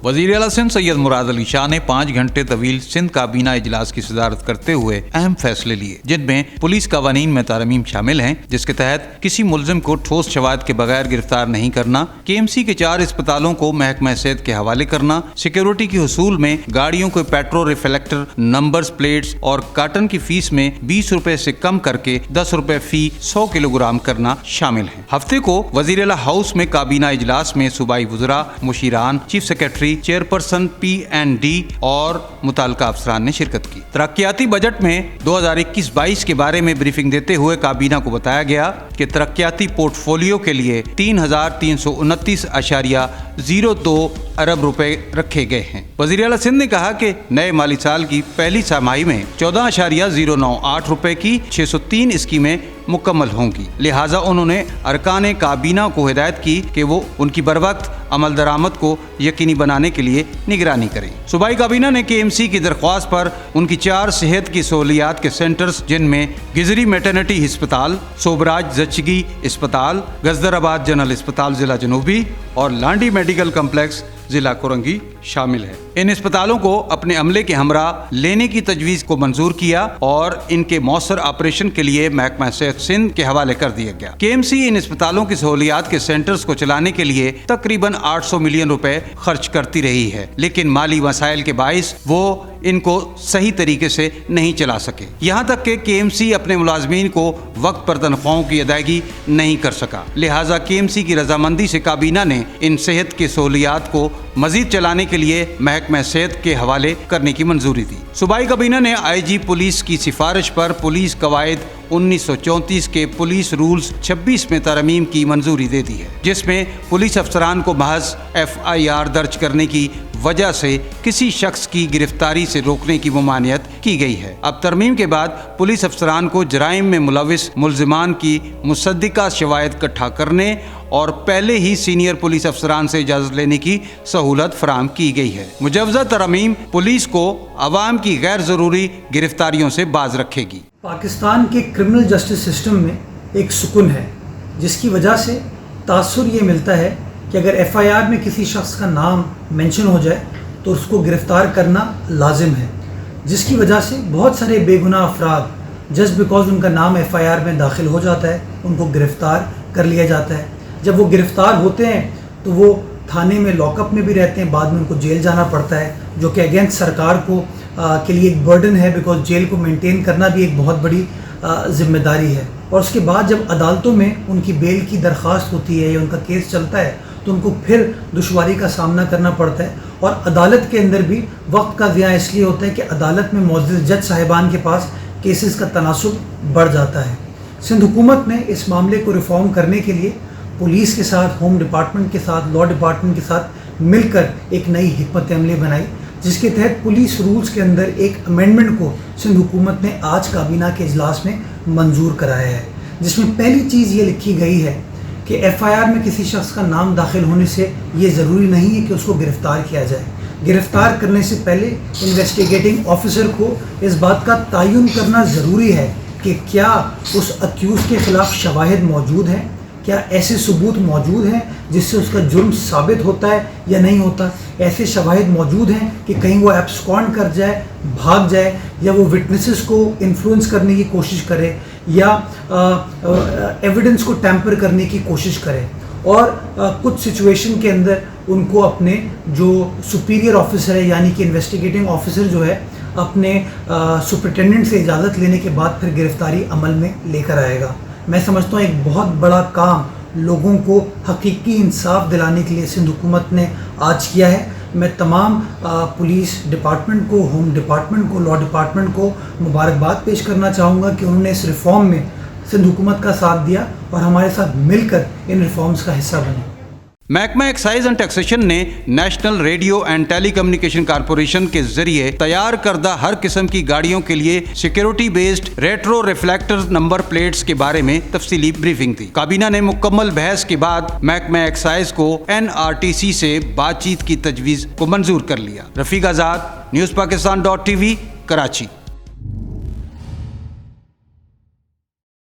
वज़ीर आला सिंध सैयद मुराद अली शाह ने 5 घंटे तवील सिंध काबीना इजलास की सदारत करते हुए अहम फैसले लिए, जिनमें पुलिस कवानीन में तरमीम शामिल हैं, जिसके तहत किसी मुल्जिम को ठोस शवाहद के बगैर गिरफ्तार नहीं करना, KMC के 4 अस्पतालों को महकमा सेहत के हवाले करना, सिक्योरिटी के हुसूल में गाड़ियों के पेट्रोल रिफ्लेक्टर, नंबर्स प्लेट्स और कार्टन की फीस में 20 रुपए से कम करके 10 रुपए फी 100 किलोग्राम करना शामिल है। हफ्ते को वज़ीर आला हाउस में काबीना इजलास में सूबाई वज़रा, मुशीरान, चीफ सेक्रेटरी, चेयरपर्सन P&D और मुताल्लिका अफसरान ने शिरकत की। तरक्याती बजट में 2021-22 के बारे में ब्रीफिंग देते हुए काबीना को बताया गया कि तरक्याती पोर्टफोलियो के लिए 3,329.02 अरब रुपए रखे गए हैं। वज़ीर आला सिंध ने कहा कि नए माली साल की पहली छमाही में 14.098 रुपए की 603 स्कीमें मुकम्मल होंगी। लिहाजा उन्होंने अरकान काबीना को हिदायत की कि वो उनकी बरवक्त अमल दरामद को यकीनी बनाने के लिए निगरानी करें। सूबाई काबीना ने KMC की दरख्वास्त पर उनकी 4 सेहत की सहूलियात के सेंटर्स, जिनमें गिजरी मैटरनिटी अस्पताल, सोबराज जच्चगी अस्पताल, गजदराबाद जनरल अस्पताल जिला जनूबी और लांडी मेडिकल कम्प्लेक्स जिला कोरंगी शामिल है। इन अस्पतालों को अपने अमले के हमरा लेने की तजवीज़ को मंजूर किया और इनके मौसर ऑपरेशन के लिए महकमा सेहत सिंध के हवाले कर दिया गया। KMC इन अस्पतालों की सहूलियात के सेंटर्स को चलाने के लिए तकरीबन 800 मिलियन रुपए खर्च करती रही है, लेकिन माली मसाइल के बाइस वो इनको सही तरीके से नहीं चला सके। यहाँ तक कि KMC अपने मुलाजमीन को वक्त पर तनख्वाहों की अदायगी नहीं कर सका। लिहाजा KMC की रजामंदी से काबीना ने इन सेहत की सहूलियात को मजीद चलाने के लिए महकमा सेहत के हवाले करने की मंजूरी दी। सूबाई काबीना ने IG पुलिस की सिफारिश पर पुलिस कवायद 1934 के पुलिस रूल्स 26 में तरमीम की मंजूरी दे दी है, जिसमें पुलिस अफसरान को महज FIR दर्ज करने की वजह से किसी शख्स की गिरफ्तारी से रोकने की ममानियत की गई है। अब तरमीम के बाद पुलिस अफसरान को जराइम में मुलविस मुल्जिमान की मुसद्दिका शवाहिद इकट्ठा करने और पहले ही सीनियर पुलिस अफसरान से इजाज़त लेने की सहूलत फराहम की गई है। मुजवज़ा तरमीम पुलिस को अवाम की गैर ज़रूरी गिरफ्तारियों से बाज रखेगी। पाकिस्तान के क्रिमिनल जस्टिस सिस्टम में एक सुकून है, जिसकी वजह से तासुर ये मिलता है कि अगर FIR में किसी शख्स का नाम मेंशन हो जाए तो उसको गिरफ़्तार करना लाजिम है, जिसकी वजह से बहुत सारे बेगुनाह अफराद जस्ट बिकॉज उनका नाम FIR में दाखिल हो जाता है उनको गिरफ़्तार कर लिया जाता है। जब वो गिरफ़्तार होते हैं तो वो थाने में लॉकअप में भी रहते हैं, बाद में उनको जेल जाना पड़ता है, जो कि अगेंस्ट सरकार को के लिए एक बर्डन है, बिकॉज जेल को मेंटेन करना भी एक बहुत बड़ी ज़िम्मेदारी है। और उसके बाद जब अदालतों में उनकी बेल की दरख्वास्त होती है या उनका केस चलता है तो उनको फिर दुश्वारी का सामना करना पड़ता है। और अदालत के अंदर भी वक्त का ज़िया इसलिए होता है कि अदालत में मौजूद जज साहिबान के पास केसेस का तनासुब बढ़ जाता है। सिंध हुकूमत ने इस मामले को रिफॉर्म करने के लिए पुलिस के साथ, होम डिपार्टमेंट के साथ, लॉ डिपार्टमेंट के साथ मिलकर एक नई हिकमत अमली बनाई, जिसके तहत पुलिस रूल्स के अंदर एक अमेंडमेंट को सिंध हुकूमत ने आज काबीना के इजलास में मंजूर कराया है, जिसमें पहली चीज़ ये लिखी गई है कि FIR में किसी शख्स का नाम दाखिल होने से ये ज़रूरी नहीं है कि उसको गिरफ़्तार किया जाए। गिरफ़्तार करने से पहले इन्वेस्टिगेटिंग ऑफिसर को इस बात का तयन करना ज़रूरी है कि क्या उस अक्यूज़ के ख़िलाफ़ शवाहिद मौजूद हैं, क्या ऐसे सबूत मौजूद हैं जिससे उसका जुर्म साबित होता है या नहीं होता। ऐसे शवाहिद मौजूद हैं कि कहीं वो एब्सकॉन्ड कर जाए, भाग जाए, या वो विटनेसेस को इन्फ्लुएंस करने की कोशिश करे या एविडेंस को टैम्पर करने की कोशिश करे। और कुछ सिचुएशन के अंदर उनको अपने जो सुपीरियर ऑफिसर है, यानी कि इन्वेस्टिगेटिंग ऑफिसर जो है, अपने सुपरिटेंडेंट से इजाज़त लेने के बाद फिर गिरफ्तारी अमल में लेकर आएगा। मैं समझता हूँ एक बहुत बड़ा काम लोगों को हकीकी इंसाफ दिलाने के लिए सिंध हुकूमत ने आज किया है। मैं तमाम पुलिस डिपार्टमेंट को, होम डिपार्टमेंट को, लॉ डिपार्टमेंट को मुबारकबाद पेश करना चाहूँगा कि उन्होंने इस रिफॉर्म में सिंध हुकूमत का साथ दिया और हमारे साथ मिलकर इन रिफॉर्म्स का हिस्सा बने। महकमा एक्साइज एंड टैक्सेशन ने national radio and telecommunication corporation के जरिए तैयार करदा हर किस्म की गाड़ियों के लिए security based retro reflector number plates के बारे में तफसीली ब्रीफिंग दी। काबीना ने मुकम्मल बहस के बाद महकमा एक्साइज को NRTC से बातचीत की तजवीज़ को मंजूर कर लिया। रफीक आज़ाद, न्यूज़ पाकिस्तान.TV, कराची।